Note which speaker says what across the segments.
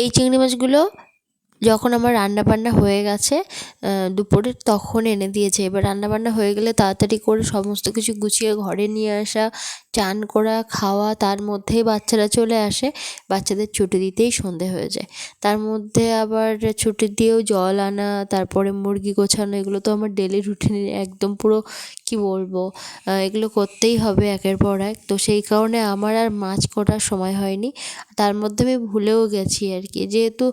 Speaker 1: এই চিংড়ি মাছগুলো যখন আমার রান্নাবান্না হয়ে গেছে দুপুরে, তখন এনে দিয়েছে। এবার রান্নাবান্না হয়ে গেলে তাড়াতাড়ি করে সমস্ত কিছু গুছিয়ে ঘরে নিয়ে আসা, চান করা, খাওয়া, তার মধ্যেই বাচ্চারা চলে আসে। বাচ্চাদের ছুটি দিতেই সন্ধে হয়ে যায়। তার মধ্যে আবার ছুটি দিয়েও জল আনা, তারপরে মুরগি গোছানো, এগুলো তো আমার ডেলি রুটিনের একদম পুরো কি বলবো, এগুলো করতেই হবে একের পর এক। তো সেই কারণে আমার আর মাছ করার সময় হয়নি। তার মধ্যে আমি ভুলেও গেছি আর কি, যেহেতু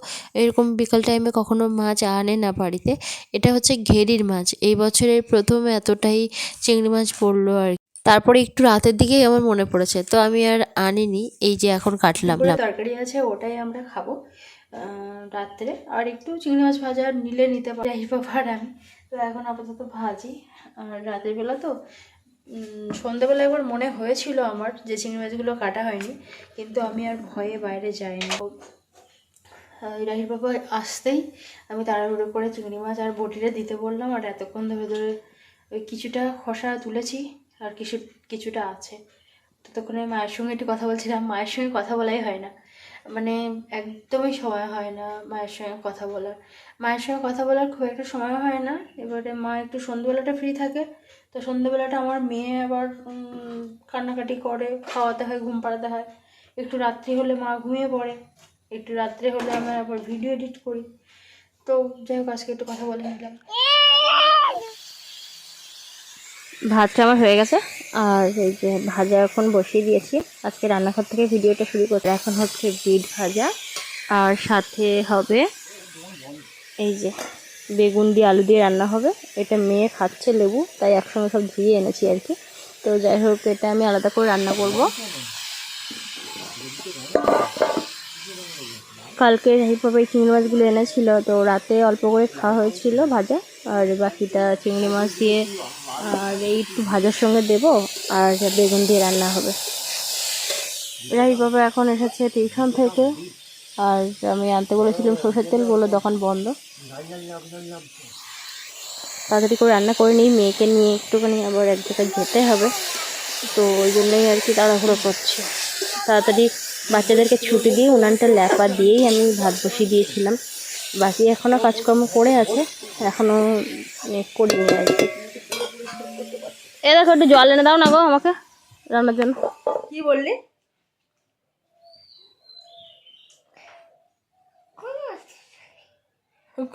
Speaker 1: এরকম বিকাল টাইমে কখনো মাছ আনে না বাড়িতে। এটা হচ্ছে ঘেরির মাছ, এই বছরের প্রথম এতটাই চিংড়ি মাছ পড়লো আর কি। তারপরে একটু রাতের দিকেই আমার মনে পড়েছে, তো আমি আর আনিনি, এই যে এখন কাটলাম। তরকারি আছে, ওটাই আমরা খাবো রাত্রে। আর একটু চিংড়ি মাছ ভাজা নিলে নিতে পারি বাবার আমি। তো এখন আপাতত ভাজি। আর রাতের বেলা তো সন্ধ্যেবেলা একবার মনে হয়েছিল আমার যে চিংড়ি মাছগুলো কাটা হয়নি, কিন্তু আমি আর ভয়ে বাইরে যাইনি। রাহির বাবা আসতেই আমি তাড়াহুড়ো করে চিংড়ি মাছ আর বটিটা দিতে বললাম। আর এতক্ষণ ধরে ওই কিছুটা খোসা তুলেছি, আর কিছুটা আছে। ততক্ষণে মায়ের সঙ্গে একটু কথা বলছিলাম। মায়ের সঙ্গে কথা বলাই হয় না, মানে একদমই সময় হয় না মায়ের সঙ্গে কথা বলার। মায়ের সঙ্গে কথা বলার খুব একটা সময় হয় না। এবারে মা একটু সন্ধ্যেবেলাটা ফ্রি থাকে, তো সন্ধ্যেবেলাটা আমার মেয়ে আবার কান্নাকাটি করে, খাওয়াতে হয়, ঘুম পাড়াতে হয়। একটু রাত্রি হলে মা ঘুমিয়ে পড়ে, একটু রাত্রে হলে আমরা আবার ভিডিও এডিট করি। তো যাই হোক, আজকে একটু কথা বলে নিলাম। ভাতটা আমার হয়ে গেছে, আর এই যে ভাজা এখন বসিয়ে দিয়েছি। আজকে রান্নাঘর থেকে ভিডিওটা শুরু করতে। এখন হচ্ছে বিট ভাজা, আর সাথে হবে এই যে বেগুন দিয়ে আলু দিয়ে রান্না হবে। এটা মেয়ে খাচ্ছে লেবু, তাই একসঙ্গে সব ধুয়ে এনেছি আর কি। তো যাই হোক, এটা আমি আলাদা করে রান্না করব। কালকে এইভাবে চিংড়ি মাছগুলো এনেছিল, তো রাতে অল্প করে খাওয়া হয়েছিল ভাজা, আর বাকিটা চিংড়ি মাছ দিয়ে আর এই একটু ভাজার সঙ্গে দেব, আর বেগুন দিয়ে রান্না হবে। রাই বাবা এখন এসেছে টিউশন থেকে, আর আমি আনতে বলেছিলাম সরষের তেল, বললো দোকান বন্ধ। তাড়াতাড়ি করে রান্না করে নিই, মেয়েকে নিয়ে একটুখানি আবার এক জায়গায় যেতে হবে, তো ওই জন্যই আর কি তাড়াহুড়ো করছি। তাড়াতাড়ি বাচ্চাদেরকে ছুটি দিয়ে উনানটা ল্যাপা দিয়েই আমি ভাত বসিয়ে দিয়েছিলাম। বাকি এখনও কাজকর্ম করে আছে, এখনও করিনি আর কি। এ দেখো, একটু জল এনে দাও না গো আমাকে রান্নার জন্য। কি বললি?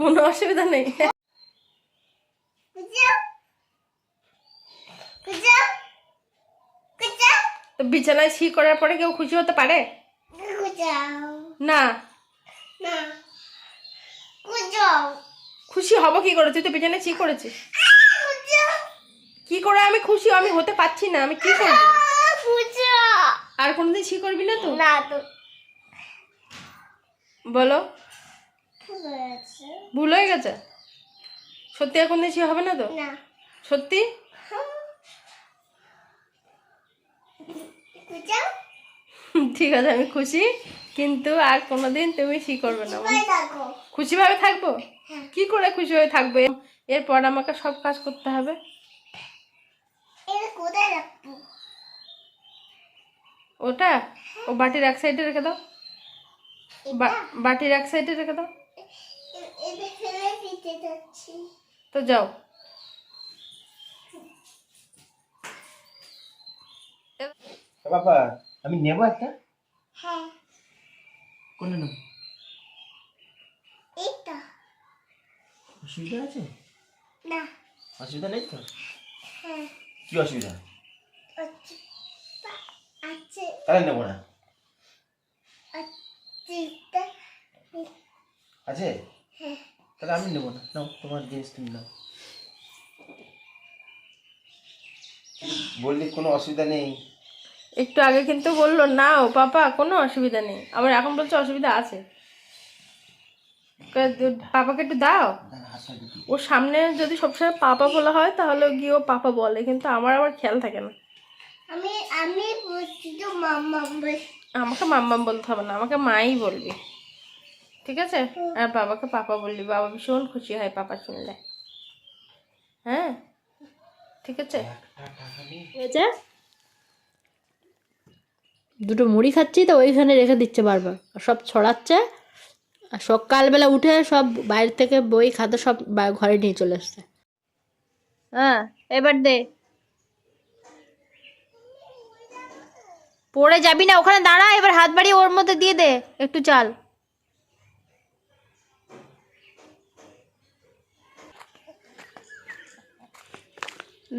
Speaker 1: কোনো অসুবিধা নেই। তো বিছানায় ছি করার পরে কেউ খুশি হতে পারে না? খুশি হব কি করে? তুই তো বিছানায় ছি করেছিস। কি করে আমি খুশি? আমি হতে পারছি না, আমি কি করব? আর কোনদিন ছি করবি না তো? বলো, ভুল হয়ে গেছে সত্যি? আর কোনদিন ছি হবে না তো? সত্যি? ঠিক আছে, আমি খুশি, কিন্তু আর কোনোদিন তুমি ছি করবে না। খুশি ভাবে থাকবো? কি করে খুশি হয়ে থাকবে? এরপর আমাকে সব কাজ করতে হবে। ওটা ও বাটির এক সাইডে রেখে দাও, বাটির এক সাইডে রেখে দাও। তো যাও।
Speaker 2: বাবা, আমি নেব একটা। হ্যাঁ, কোনটা নেব? এটা। অসুবিধা আছে না? অসুবিধা নেই তো? হ্যাঁ। কি অসুবিধা আছে? তাহলে নেব না। আছে? হ্যাঁ। তাহলে আমি নেব না। নাও, তোমার জিনিস তুমি নাও। বললি কোনো অসুবিধা নেই।
Speaker 1: একটু আগে কিন্তু বললো নাও পাপা, কোনো অসুবিধা নেই, আবার এখন বলছে অসুবিধা আছে। পাপাকে একটু দাও। ওর সামনে যদি সবসময় পাপা বলা হয় তাহলে গিয়ে ও পাপা বলে, কিন্তু আমার আবার খেয়াল থাকে না। আমাকে মাম্মাম বলতে হবে না, আমাকে মাই বলবি, ঠিক আছে? আর বাবাকে পাপা বলবি, বাবা ভীষণ খুশি হয় পাপা শুনলে। হ্যাঁ, ঠিক আছে। দুটো মুড়ি খাচ্ছি তো ওইখানে রেখে দিচ্ছে বারবার, সব ছড়াচ্ছে, আর সকালবেলা উঠে সব বাইরে থেকে বই খাতা সব ঘরে নিয়ে চলে আসছে। হ্যাঁ এবার দে, পড়ে যাবি না, ওখানে দাঁড়া, এবার হাত বাড়িয়ে ওর মধ্যে দিয়ে দে একটু চাল।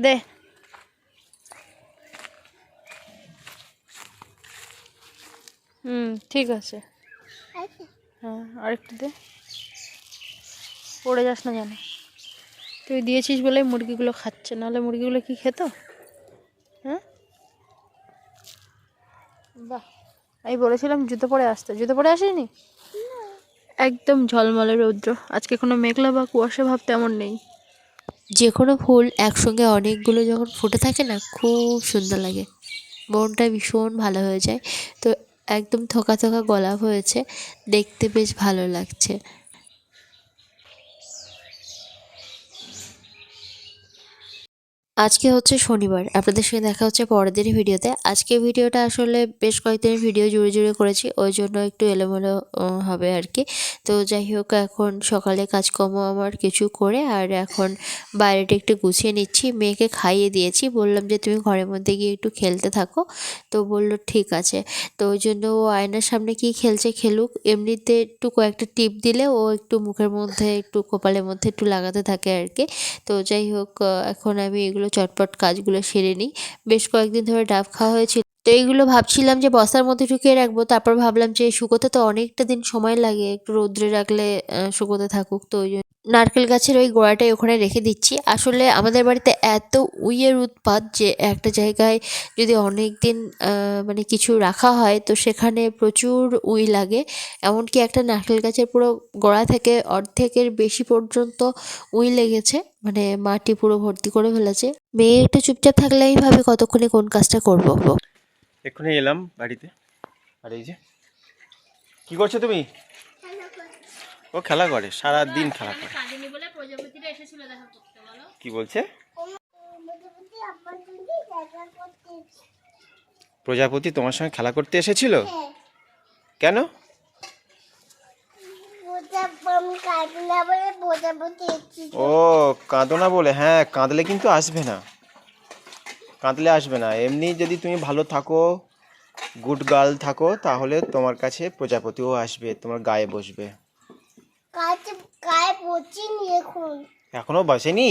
Speaker 1: দে, ঠিক আছে। হ্যাঁ আর একটু দে, পড়ে যাস না যেন। তুই দিয়েছিস বলে মুরগিগুলো খাচ্ছে, নাহলে মুরগিগুলো কি খেত? হ্যাঁ বাহ, আমি বলেছিলাম জুতো পরে আসতে, জুতো পরে আসিনি। একদম ঝলমলে রৌদ্র, আজকে কোনো মেঘলা বা কুয়াশা ভাব তেমন নেই। যে কোনো ফুল একসঙ্গে অনেকগুলো যখন ফুটে থাকে না, খুব সুন্দর লাগে, মনটা ভীষণ ভালো হয়ে যায়। তো একদম থোকা থোকা গোলাপ হয়েছে, দেখতে বেশ ভালো লাগছে। আজকে হচ্ছে শনিবার, আপনাদের সঙ্গে দেখা হচ্ছে পরের দিনের ভিডিওতে। আজকে ভিডিওটা আসলে বেশ কয়েকদিনের ভিডিও জুড়ে জুড়ে করেছি, ওই জন্য একটু এলোমেলো হবে আর কি। তো যাই হোক, এখন সকালে কাজকর্ম আমার কিছু করে আর এখন বাইরেটা একটু গুছিয়ে নিচ্ছি। মেয়েকে খাইয়ে দিয়েছি, বললাম যে তুমি ঘরের মধ্যে গিয়ে একটু খেলতে থাকো। তো বলল ঠিক আছে। তো ওই জন্য ও আয়নার সামনে কি খেলছে খেলুক, এমনিতে একটু কয়েকটা টিপ দিলে ও একটু মুখের মধ্যে একটু কপালের মধ্যে একটু লাগাতে থাকে আর কি। তো যাই হোক, এখন আমি এগুলো চটপট কাজগুলো সেরে নিই। বেশ কয়েকদিন ধরে ডাব খাওয়া হয়েছিল, তো এইগুলো ভাবছিলাম যে বস্তার মধ্যে ঢুকিয়ে রাখবো, তারপর ভাবলাম যে শুকোতে তো অনেকটা দিন সময় লাগে, একটু রোদ্রে রাখলে শুকোতে থাকুক। তো ওই জন্য নারকেল গাছের ওই গোড়াটাই ওখানে রেখে দিচ্ছি। আসলে আমাদের বাড়িতে এত উইয়ের উৎপাত যে একটা জায়গায় যদি অনেক দিন মানে কিছু রাখা হয় তো সেখানে প্রচুর উই লাগে। এমনকি একটা নারকেল গাছের পুরো গোড়া থেকে অর্ধেকের বেশি পর্যন্ত উই লেগেছে, মানে মাটি পুরো ভর্তি করে ফেলেছে। মেয়ে একটু চুপচাপ থাকলে আমি ভাবি কতক্ষণে কোন কাজটা করব।
Speaker 2: এক্ষুনি এলাম বাড়িতে, আর এই যে কি করছো তুমি? ও খেলা করে, সারা দিন খেলা করে। কি বলছে? প্রজাপতি তোমার সঙ্গে খেলা করতে এসেছিল? কেন? ও কাঁদো না বলে? হ্যাঁ, কাঁদলে কিন্তু আসবে না, কাঁদলে আসবে না। এমনি যদি তুমি ভালো থাকো, গুড গার্ল থাকো, তাহলে তোমার কাছে প্রজাপতিও আসবে, তোমার গায়ে বসবে। এখনো বসেনি?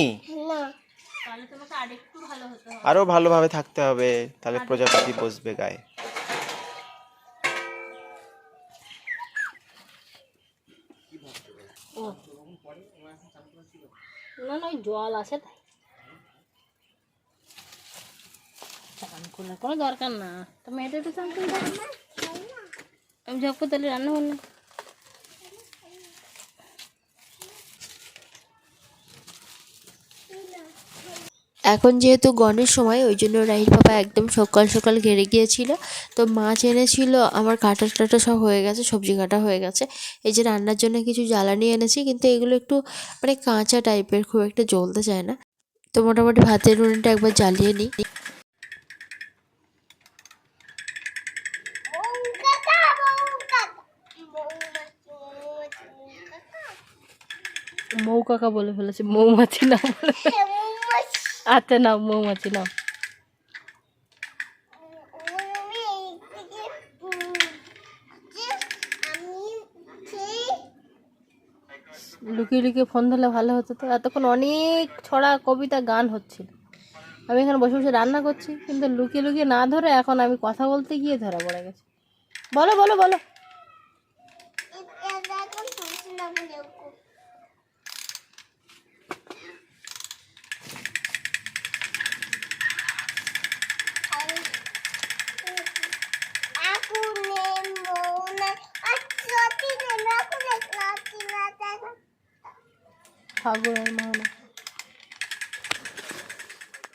Speaker 2: আরো ভালোভাবে থাকতে হবে, তাহলে প্রজাপতি বসবে গায়ে।
Speaker 1: না না, জল আছে তাই চান করার কোনো দরকার না। তো মেয়েটা একটু চান করে দাও, আমি ঝক করে তাহলে রান্না করলাম। এখন যেহেতু গণের সময়, ওই জন্য রাহির বাবা একদম সকাল সকাল ঘেরে গিয়েছিল। তো মাছ এনেছিল, আমার কাটা টাটা সব হয়ে গেছে, সবজি কাটা হয়ে গেছে। এই যে রান্নার জন্য কিছু জ্বালানি এনেছি, কিন্তু এগুলো একটু মানে কাঁচা টাইপের, খুব একটা জ্বলতে চায় না। তো মোটামুটি ভাতের উনুনটা একবার জ্বালিয়ে নিই। মৌ কাকা বলে ফেলেছে, মৌমাছি না বলে। আচ্ছা নাও, মৌমাছি নাও। লুকিয়ে লুকিয়ে ফোন ধরলে ভালো হতো তো, এতক্ষণ অনেক ছড়া কবিতা গান হচ্ছিল, আমি এখানে বসে বসে রান্না করছি, কিন্তু লুকিয়ে লুকিয়ে না ধরে এখন আমি কথা বলতে গিয়ে ধরা পড়ে গেছে। বলো বলো বলো।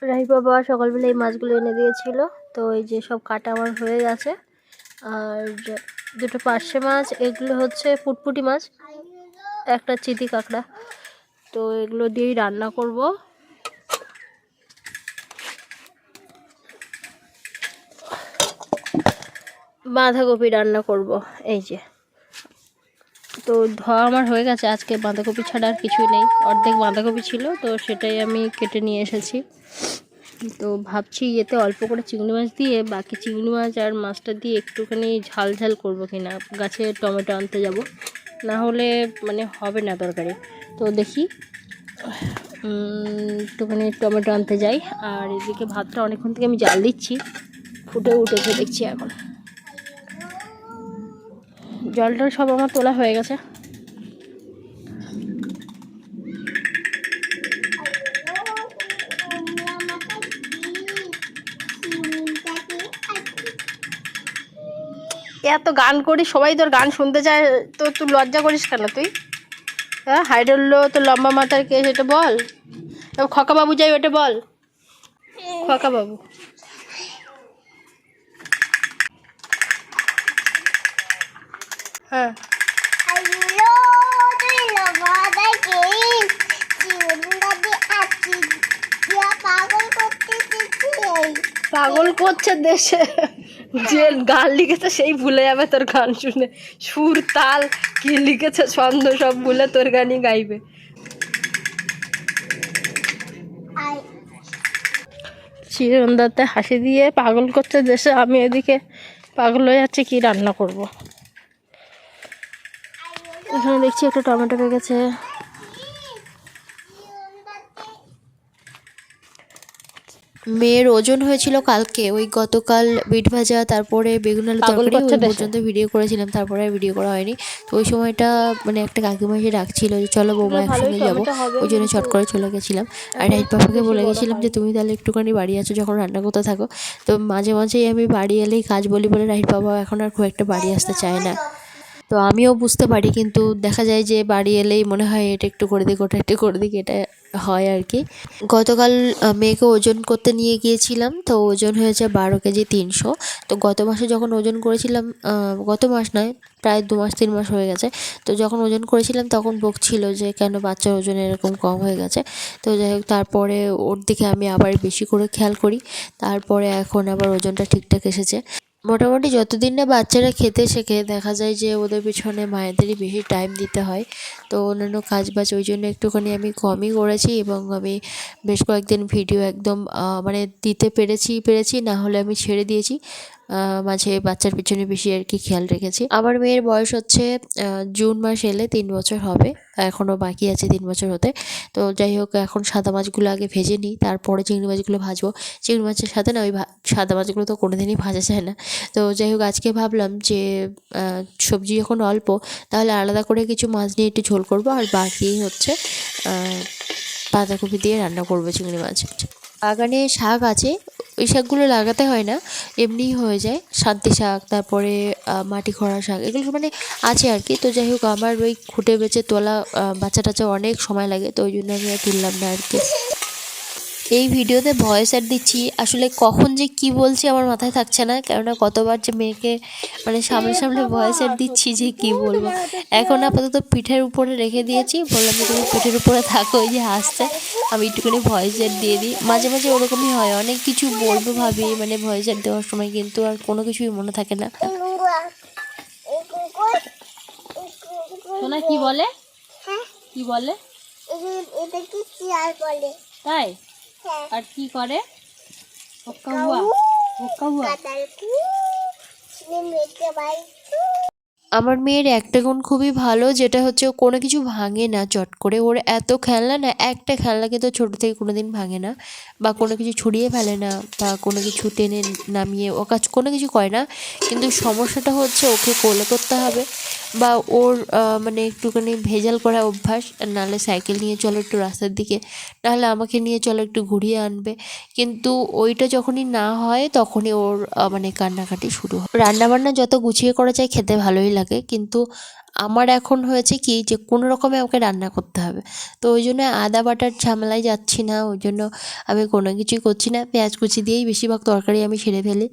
Speaker 1: রাহি বাবা সকালবেলা এই মাছগুলো এনে দিয়েছিল, তো এই যে সব কাটা আমার হয়ে গেছে। আর দুটো পার্শে মাছ, এগুলো হচ্ছে ফুটফুটি মাছ, একটা চিতি কাঁকড়া। তো এগুলো দিয়েই রান্না করব। বাঁধাকপি রান্না করব, এই যে তো ধোয়া আমার হয়ে গেছে, আজকে বাঁধাকপি ছাড়া আর কিছুই নেই, অর্ধেক বাঁধাকপি ছিল তো সেটাই আমি কেটে নিয়ে এসেছি। তো ভাবছি এতে অল্প করে চিংড়ি মাছ দিয়ে, বাকি চিংড়ি মাছ আর মাছটা দিয়ে একটুখানি ঝাল ঝাল করবো কিনা, গাছে টমেটো আনতে যাব, না হলে মানে হবে না তরকারি। তো দেখি একটুখানি টমেটো আনতে যাই। আর এদিকে ভাতটা অনেকক্ষণ থেকে আমি জাল দিচ্ছি, ফুটে উঠেছে দেখছি এখন। জল টল সব আমার তোলা হয়ে গেছে। এত গান করি, সবাই তোর গান শুনতে চায়, তো তুই লজ্জা করিস কেন তুই? হ্যাঁ, হাইডল্লো তো লম্বা মাথার কে সেটা বল। খকা বাবু যাই ওটা বল, খকা বাবু। হ্যাঁ, পাগল করছে দেশে, যে গান লিখেছে সেই ভুলে যাবে তোর গান শুনে, সুর তাল কি লিখেছে ছন্দ সব ভুলে তোর গানই গাইবে। চিরন্দাতে হাসি দিয়ে পাগল করছে দেশে, আমি এদিকে পাগল হয়ে যাচ্ছে কি রান্না করব। এখানে দেখছি একটা টমেটো পেয়ে গেছে। মেয়ের ওজন হয়েছিল কালকে, ওই গতকাল বিট ভাজা তারপরে বেগুন আলু তরকারি ওই পর্যন্ত ভিডিও করেছিলাম, তারপরে আর ভিডিও করা হয়নি। তো ওই সময়টা মানে একটা কাকিমা এসে ডাকছিল যে চলো বৌমা একসঙ্গে যাবো, ওই জন্য চট করে চলে গেছিলাম। আর রাইট পাপাকে বলে গেছিলাম যে তুমি তাহলে একটুখানি বাড়ি আছো যখন রান্না করতে থাকো। তো মাঝে মাঝেই আমি বাড়ি এলেই কাজ বলি বলে রাইট পাপা এখন আর খুব একটা বাড়ি আসতে চায় না। তো আমিও বুঝতে পারি, কিন্তু দেখা যায় যে বাড়ি এলেই মনে হয় এটা একটু করে দিক ওটা একটু করে দিক, এটা হয় আর কি। গতকাল মেয়েকে ওজন করতে নিয়ে গিয়েছিলাম, তো ওজন হয়েছে 12 কেজি 300। তো গত মাসে যখন ওজন করেছিলাম, গত মাস নয় প্রায় 2 মাস 3 মাস হয়ে গেছে, তো যখন ওজন করেছিলাম তখন বকছিল যে কেন বাচ্চার ওজন এরকম কম হয়ে গেছে। তো যাই হোক, তারপরে ওর দিকে আমি আবার বেশি করে খেয়াল করি, তারপরে এখন আবার ওজনটা ঠিকঠাক এসেছে। মোটামুটি যতদিন না বাচ্চারা খেতে শেখে দেখা যায় যে ওদের পিছনে মায়েদেরই বেশি টাইম দিতে হয়। তো অন্যান্য কাজ বাজ ওই জন্য একটুখানি আমি কমই করেছি, এবং আমি বেশ কয়েকদিন ভিডিও একদম মানে দিতে পেরেছি, না হলে আমি ছেড়ে দিয়েছি। মাঝে বাচ্চার পিছনে বেশি আর কি খেয়াল রেখেছি। আমার মেয়ের বয়স হচ্ছে জুন মাস এলে 3 বছর হবে, এখনও বাকি আছে 3 বছর হতে। তো যাই হোক, এখন সাদা মাছগুলো আগে ভেজে নিই, তারপরে চিংড়ি মাছগুলো ভাজবো। চিংড়ি মাছের সাথে না ওই সাদা মাছগুলো তো কোনোদিনই ভাজা যায় না। তো যাই হোক, আজকে ভাবলাম যে সবজি যখন অল্প, তাহলে আলাদা করে কিছু মাছ নিয়ে একটু ঝোল করব, আর বাকি হচ্ছে বাঁধাকপি দিয়ে রান্না করবো চিংড়ি মাছ। বাগানে শাক আছে, ওই শাকগুলো লাগাতে হয় না, এমনিই হয়ে যায়। শান্তি শাক, তারপরে মাটি খড়া শাক, এগুলো মানে আছে আর কি। তো যাই হোক, আমার ওই খুঁটে বেছে তোলা বাচ্চা টাচ্চা অনেক সময় লাগে, তো ওই জন্য আমি আর তুললাম না আর কি। এই ভিডিওতে ভয়েস অ্যাড দিচ্ছি, আসলে কখন যে কি বলছি আমার মাথায় থাকছে না, কেননা কতবার যে মেয়েকে মানে সামনে সামনে ভয়েস অ্যাড দিচ্ছি যে কি বলবো। এখন আপাতত পিঠের উপরে রেখে দিয়েছি, বললাম যে তুমি পিঠের উপরে থাকো, ওই যে হাসছে, আমি একটুখানি ভয়েস অ্যাড দিয়ে দিই। মাঝে মাঝে ওরকমই হয়, অনেক কিছু বলবো ভাবি মানে ভয়েস অ্যাড দেওয়ার সময়, কিন্তু আর কোনো কিছুই মনে থাকে না। শোনা কি বলে, কি বলে,
Speaker 3: এটা কি চেয়ার বলে
Speaker 1: তাই? আর কি করে? হুক্কা হুয়া, হুক্কা হুয়া। আমার মেয়ের একটা গুণ খুবই ভালো, যেটা হচ্ছে ও কোনো কিছু ভাঙে না চট করে। ওর এত খেলনা না, একটা খেলনাকে তো ছোটো থেকে কোনো দিন ভাঙে না, বা কোনো কিছু ছড়িয়ে ফেলে না, বা কোনো কিছু টেনে নামিয়ে ও কাজ কোনো কিছু করে না। কিন্তু সমস্যাটা হচ্ছে ওকে কোলে করতে হবে, বা ওর মানে একটুখানি ভেজাল করা অভ্যাস, নাহলে সাইকেল নিয়ে চলো একটু রাস্তার দিকে, নাহলে আমাকে নিয়ে চলো একটু ঘুরিয়ে আনবে। কিন্তু ওইটা যখনই না হয় তখনই ওর মানে কান্নাকাটি শুরু হয়। রান্নাবান্না যত গুছিয়ে করা যায় খেতে ভালোই লাগে, কিন্তু আমার এখন হয়েছে কি যে কোনো রকমে আমাকে রান্না করতে হবে। তো ওই জন্য আদা বাটার ঝামেলায় যাচ্ছি না, ওই জন্য আমি কোনো কিছুই করছি না, পেঁয়াজ কুচি দিয়েই বেশিরভাগ তরকারি আমি সেরে ফেলি।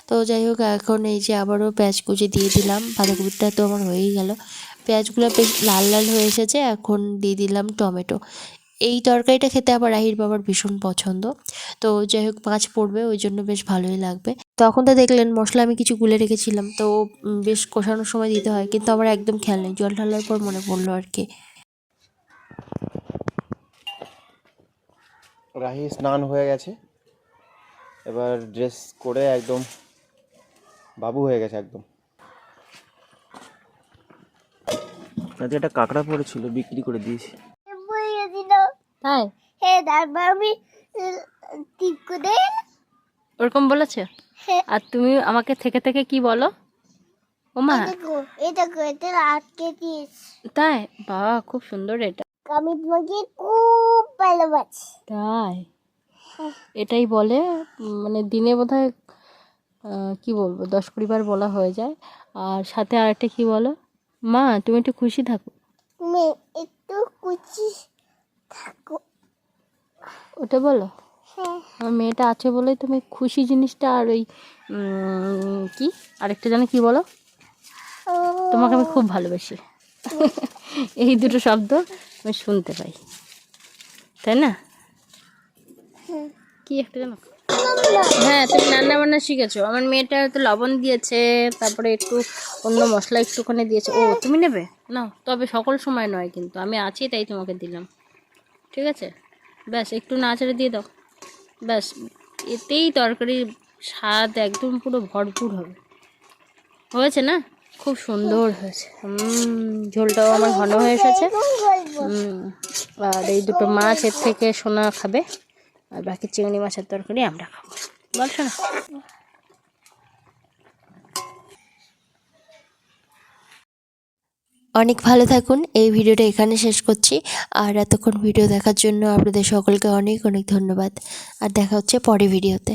Speaker 1: তো যাই হোক, এখন এই যে আবারও পেঁয়াজ কুচি দিয়ে দিলাম, বাঁধাকপিটা তো আমার হয়েই গেল, পেঁয়াজগুলো বেশ লাল লাল হয়ে এসেছে, এখন দিয়ে দিলাম টমেটো। এই তরকারিটা খেতে আবার রাহির বাবার ভীষণ পছন্দ। তো যাই হোক, মাছ পড়বে ওই জন্য বেশ ভালোই লাগবে। তখন তো দেখলেন মশলা আমি কিছু গুলে রেখেছিলাম, তো বেশ কষানোর সময় দিতে হয়, কিন্তু আমার একদম খেয়াল নেই, জল ঢালার পর মনে পড়লো আর কি।
Speaker 2: রাহি স্নান হয়ে গেছে, এবার ড্রেস করে একদম বাবু হয়ে গেছে একদম। একটা কাঁকড়া পড়েছিল, বিক্রি করে দিয়েছি।
Speaker 3: বইয়ে দিল।
Speaker 1: তাই?
Speaker 3: হ্যাঁ, তারপর আমি টিপ করে
Speaker 1: ওরকম বলেছে?
Speaker 3: হ্যাঁ,
Speaker 1: আর তুমি আমাকে থেকে থেকে কি বলো? ও মা,
Speaker 3: এটা করতে আটকে দিস।
Speaker 1: তাই? বাহ, খুব সুন্দর এটা।
Speaker 3: আমি তোমাকে খুব ভালোবাসি।
Speaker 1: তাই? এটাই বলে, মানে দিনে বোধহয় কি বলবো 10-20 বার বলা হয়ে যায়। আর সাথে আরেকটা কি বলো, মা তুমি একটু খুশি থাকো।
Speaker 3: তুমি একটু খুশি থাকো।
Speaker 1: ওটা বলো।
Speaker 3: হ্যাঁ,
Speaker 1: আমার মেয়েটা আছে বলেই তুমি খুশি জিনিসটা, আর ওই কি আরেকটা জানো কি বলো,
Speaker 3: ও,
Speaker 1: তোমাকে আমি খুব ভালোবাসি। এই দুটো শব্দ আমি শুনতে পাই, তাই না? কি একটা জানো, হ্যাঁ তুমি রান্না বান্না শিখেছো। আমার মেয়েটা তো লবণ দিয়েছে, তারপরে একটু অন্য মশলা একটুখানি দিয়েছে। ও তুমি নেবে না, তবে সকল সময় নয়, কিন্তু আমি আছি তাই তোমাকে দিলাম, ঠিক আছে? ব্যাস একটু নাড়াচাড়া দিয়ে দাও, ব্যাস এতেই তরকারির স্বাদ একদম পুরো ভরপুর হবে। হয়েছে না? খুব সুন্দর হয়েছে। ঝোলটাও আমার ঘন হয়ে এসেছে।
Speaker 3: বলবো।
Speaker 1: আর এই দুটো মাছ এর থেকে সোনা খাবে, আর বাকি চিংড়ি মাছের তরকারি আমরা খাবো, বলছো না? অনেক ভালো থাকুন। এই ভিডিওটা এখানে শেষ করছি। আর এতক্ষণ ভিডিও দেখার জন্য আপনাদের সকলকে অনেক অনেক ধন্যবাদ। আর দেখা হচ্ছে পরের ভিডিওতে।